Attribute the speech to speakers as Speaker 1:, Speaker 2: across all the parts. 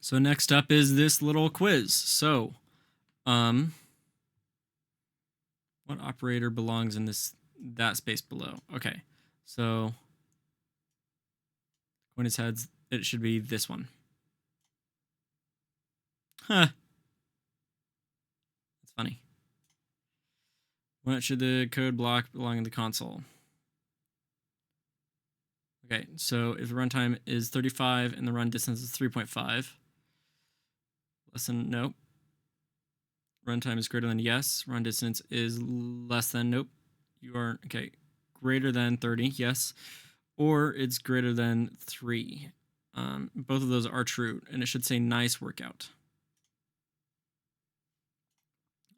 Speaker 1: So next up is this little quiz. So, what operator belongs in that space below? Okay, so when it's heads, it should be this one. Huh. That's funny. What should the code block belong in the console? Okay, so if the runtime is 35 and the run distance is 3.5, less than, nope. Runtime is greater than, yes. Run distance is less than, nope. You are, okay, greater than 30, yes. Or it's greater than 3. Both of those are true, and it should say nice workout.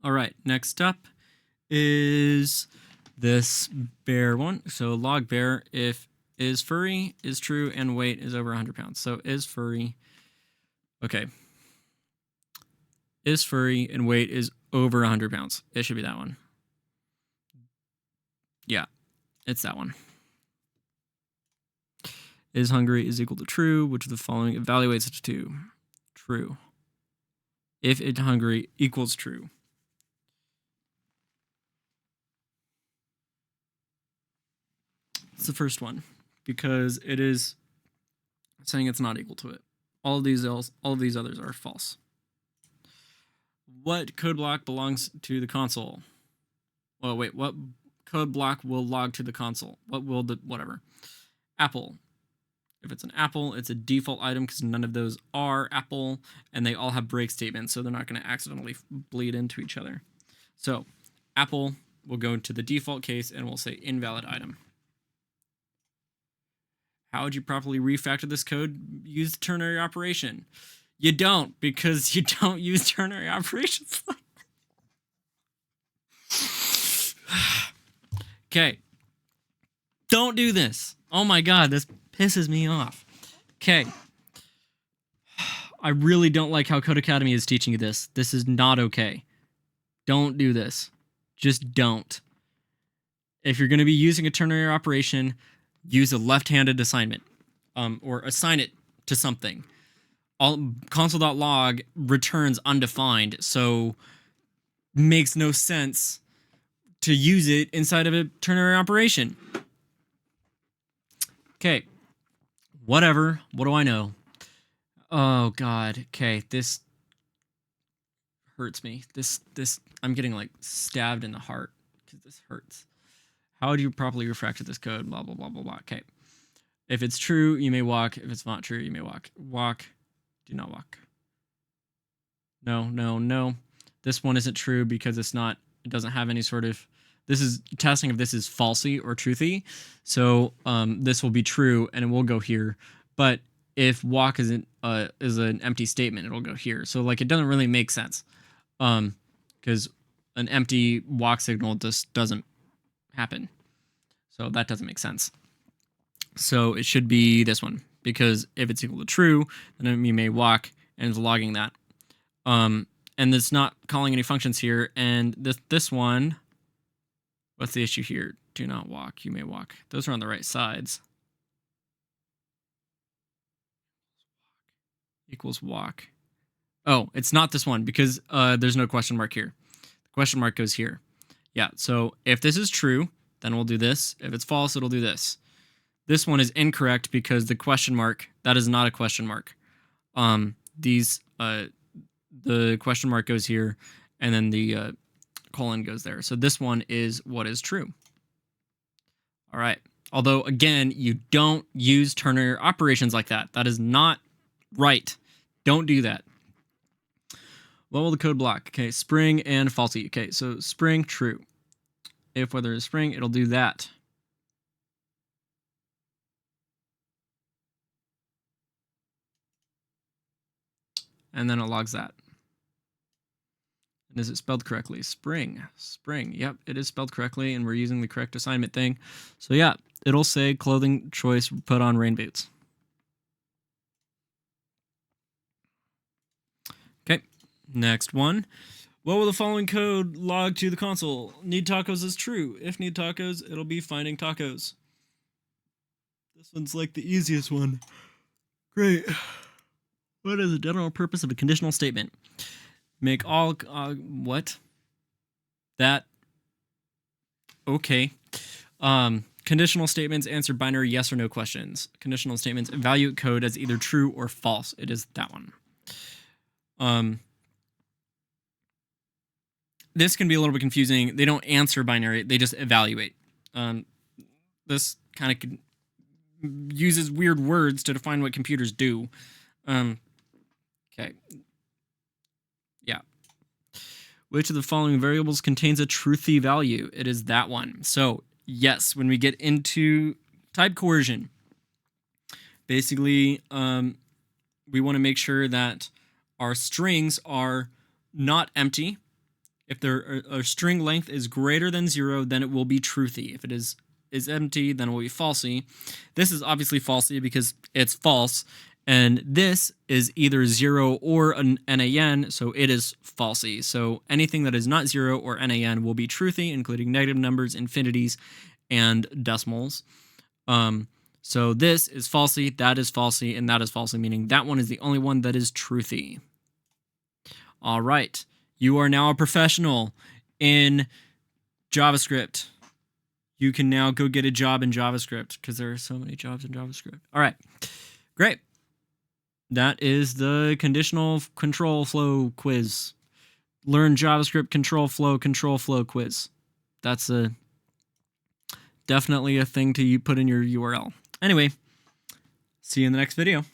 Speaker 1: All right, next up is this bear one. So log bear, if is furry is true and weight is over 100 pounds. So is furry, okay. Is furry and weight is over 100 pounds. It should be that one. Yeah, it's that one. Is hungry is equal to true, which of the following evaluates it to true. If it hungry equals true. It's the first one because it is saying it's not equal to it. All of these others are false. What code block belongs to the console? Oh wait, what code block will log to the console? What will the whatever? Apple. If it's an apple, it's a default item because none of those are apple, and they all have break statements, so they're not going to accidentally bleed into each other. So apple will go to the default case and we'll say invalid item. How would you properly refactor this code? Use the ternary operation. You don't, because you don't use ternary operations. Okay. Don't do this. Oh my god, this pisses me off. Okay. I really don't like how Code Academy is teaching you this. This is not okay. Don't do this. Just don't. If you're going to be using a ternary operation, use a left-handed assignment, or assign it to something. Console.log returns undefined, so makes no sense to use it inside of a ternary operation. Okay, whatever. What do I know? Oh god. Okay, this hurts me. This I'm getting like stabbed in the heart because this hurts. How would you properly refactor this code? Blah, blah, blah, blah, blah. Okay. If it's true, you may walk. If it's not true, you may walk. Walk. Do not walk. No, no, no. This one isn't true because it doesn't have any sort of, this is testing if this is falsy or truthy. So this will be true and it will go here. But if walk is an empty statement, it'll go here. So like it doesn't really make sense. Because an empty walk signal just doesn't happen. So that doesn't make sense. So it should be this one, because if it's equal to true, then you may walk, and it's logging that. And it's not calling any functions here. And this one, what's the issue here? Do not walk, you may walk. Those are on the right sides. Equals walk. Oh, it's not this one because there's no question mark here. The question mark goes here. Yeah, so if this is true, then we'll do this. If it's false, it'll do this. This one is incorrect because the question mark, that is not a question mark. The question mark goes here, and then the colon goes there. So this one is what is true. All right. Although, again, you don't use ternary operations like that. That is not right. Don't do that. What will the code block? Okay, spring and falsy. Okay, so spring, true. If whether is spring, it'll do that. And then it logs that. And is it spelled correctly? Spring. Spring. Yep, it is spelled correctly, and we're using the correct assignment thing. So yeah, it'll say clothing choice, put on rain boots. Okay, next one. What will the following code log to the console? Need tacos is true. If need tacos, it'll be finding tacos. This one's like the easiest one. Great. What is the general purpose of a conditional statement? Make all what? That okay. Conditional statements answer binary yes or no questions. Conditional statements evaluate code as either true or false. It is that one. This can be a little bit confusing. They don't answer binary, they just evaluate. This kind of uses weird words to define what computers do. Okay. Yeah. Which of the following variables contains a truthy value? It is that one. So, yes, when we get into type coercion, basically, we want to make sure that our strings are not empty. If their string length is greater than 0, then it will be truthy. If it is empty, then it will be falsy. This is obviously falsy because it's false. And this is either 0 or an NaN, so it is falsy. So anything that is not 0 or NaN will be truthy, including negative numbers, infinities, and decimals. So this is falsy, that is falsy, and that is falsy, meaning that one is the only one that is truthy. All right. You are now a professional in JavaScript. You can now go get a job in JavaScript because there are so many jobs in JavaScript. All right. Great. That is the conditional control flow quiz. Learn JavaScript control flow quiz. That's definitely a thing to put in your URL. Anyway, see you in the next video.